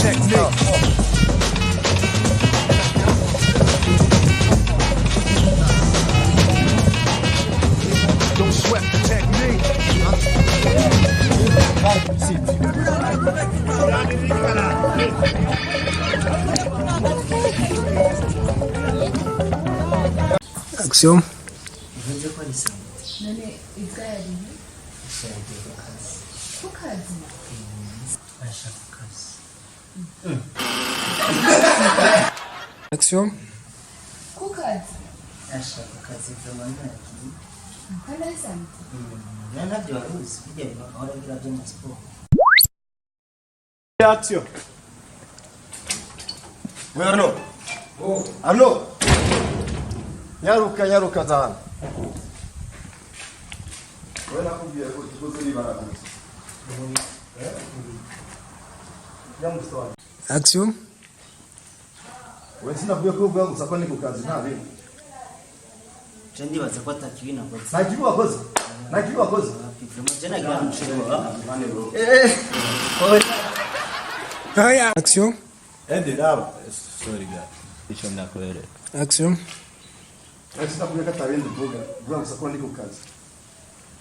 technique. Don't sweat the technique. Action. Action. Action. Oui, Arnaud. Arnaud. Nyaruka sana. Wewe nakwambia kuzuri bana. Action. Wewe sina kuvuga usakoni ku kazi nawe. Chendi baza kwata kiwina kwa. Nakiwa kozi. Jana gira mshiko. Haya. Action. Ende daba. Sorry guys. Icho ndakwere. Action. Sina kuvuga tabendi vuga usakoni ku kazi.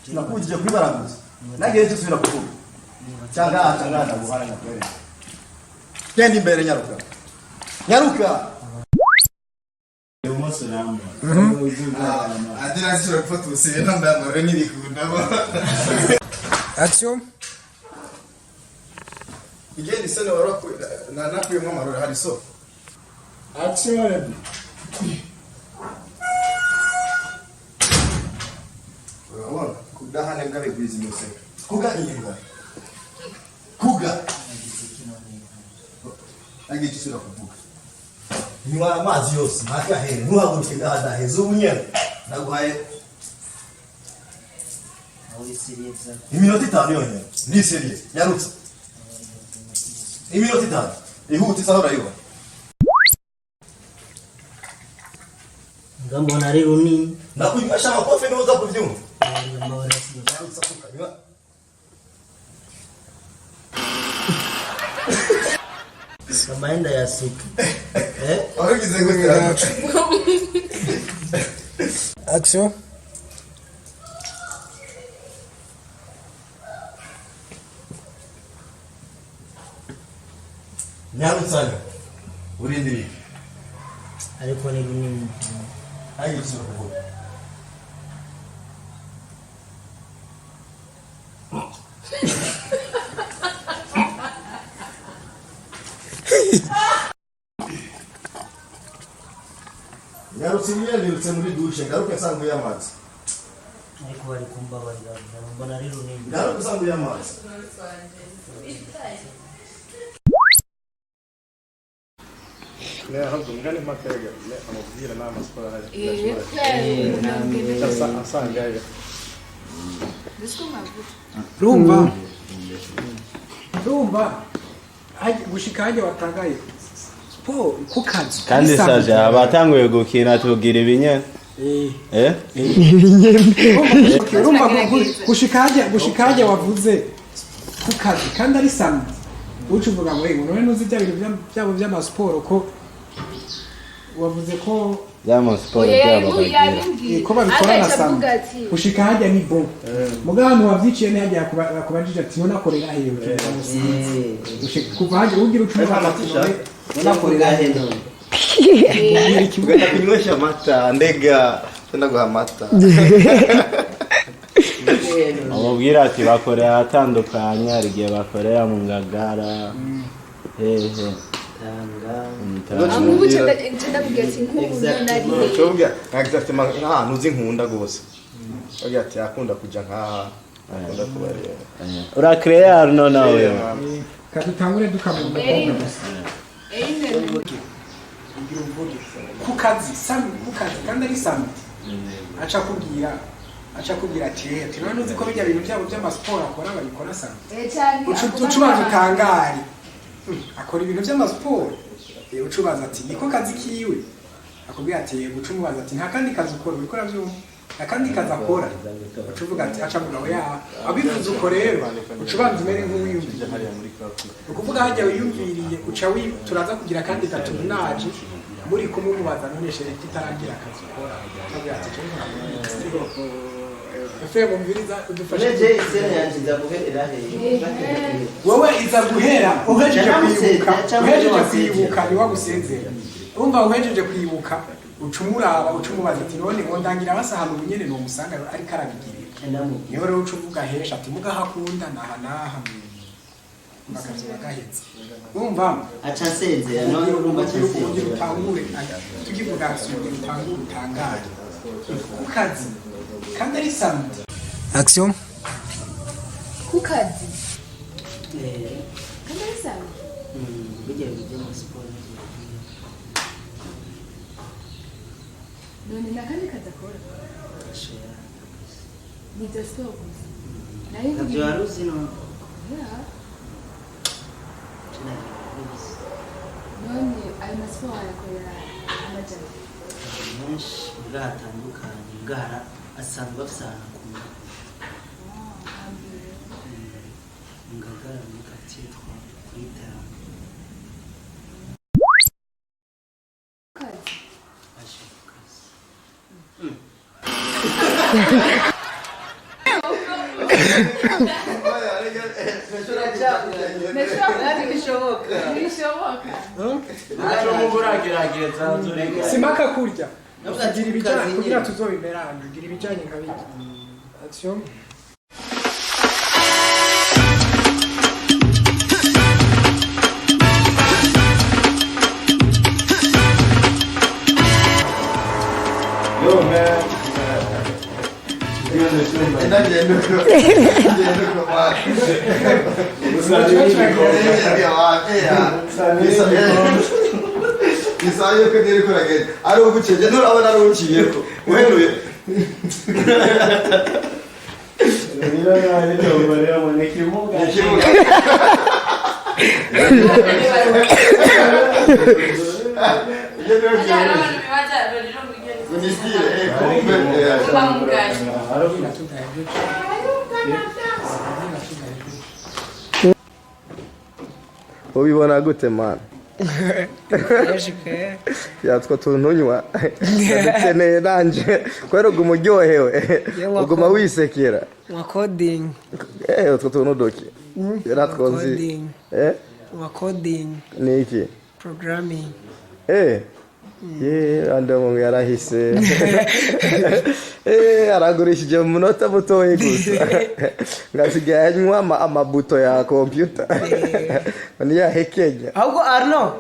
Tunakujije kwibaraguza. Nagiye tusubira kuvuga. Changa na buhana na kwere. Kendi mbere Nyaruka. Action. Igeni sana warako na nakuye mwa marora hari so. Action. Wala kudahana ngabe kwizi mose. Kuga inga. Kuga. Agitisira kuvuga. Niwa amazi yose nakahere nuhaguruke ndahadahezo ubunyene naguhaye iminota 5 yonyene ni serie yarutse iminota 5 ihuti sahora yo Ngambo na rero ni nakunyasha makofe noza kuvyumva yarutse kukanywa Samaenda ya siku. Waragize gutera. Action. Nyarutsanya. Urindiri. Ariko ni nini? Ayisho kuvuga. Nirutse muri dushe garuka sangu y'amazi. Ariko ari kumbabarira mbona rero ni. Garuka sangu y'amazi. Ne ahubwo ngane makarega ne amubwira nama skora hari. Sasa asanga ye. Rumba. Gushikaje watangaye. Kukazi kandi saje abatanguye gukina tugira ibinyene urumva gushikaje wavuze kukazi kandi ari samedi ucuvuga ngo ngo none nuzi bya bintu byabo by'amasiporo ko wavuze ko by'amasiporo ko babikora na samedi gushikaje ni bon mugabo wavyiciye ne hajya kubajije ati unakorera hehe kuva haje ugira ucuvuga unakorera hehe Kwenda kunywesha mata ndega tena guha mata amubwira ati bakorera atandukanye hari igihe bakorera mu Ngagara hehe amubuce ndabwiye ati nk'umuntu nari cobya exactement nuzi nkunda gose oya ati akunda kuja nka akunda kubarera ura crear no nawe kadutangure dukamumba kukazi kandi ari samedi aca kubwira ati none uzi ko bijya bintu byabo by'amasiporo akora babikora samedi ucubaza utangari akora ibintu by'amasiporo ucubaza ati niko kazi kiwe akubwira ati gucumubaza ati nta kandi kazi ukora ubikora byumva akandi kazakora ucuvuga ati aca ngo nawe ya abivuze uko rero ucubanza umere nk'uwiyumvira ukuvuga hajya wiyumviriye uca turaza kugira kandi gatunaje muri kumwe mubaza none shere kitaragira akazi ukora cyangwa ati cyo Efe mumviriza udufashe je isene yanje ndaguherera he wowe iza guhera uhejeje kwibuka ni wagusezera urumva uhejeje kwibuka ucumuraba ucumubaza ati none ngo ndangira basahana ubunyene no musanga ari karabigirira niho rero ucuvuga hesha ati muga hakunda naha makazi bagahetse urumva aca nsezera none urumva aca nsezera utangure tukivuga asubira utangure utangaje kukazi kandi ari samedi action kukazi kandi ari samedi bijya mu sport none nakandi kazakora ni siporo gusa nayo ntabyo waruzi no none ayo masiporo arakorera amajyana menshi bwahatandukanye bwara asanzwe afisana kumwe ngagara mu kati kwita simaka kurya gira ibijyanye kugira tuzobimerane gira ibijyanye nka biki action Yo man. Isayo ko deri ko ragenda ari uguceje nturabona ari uciye ko uheruye Mira na ni tombolera mo nekimuga. ubibona gute man yatwa tuntunywa dukeneye nanje kwero gumuryohewe uguma wisekera Mwa coding. utwo tuntu doki yaratwonzi Mwa coding. niki Programming. Andamu yarahise aragurishije mu munota mutoye gusa ngasigaye anywa amabuto ya computer ni ya hekenya Ahubwo Arno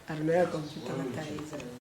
ya computer batayiza.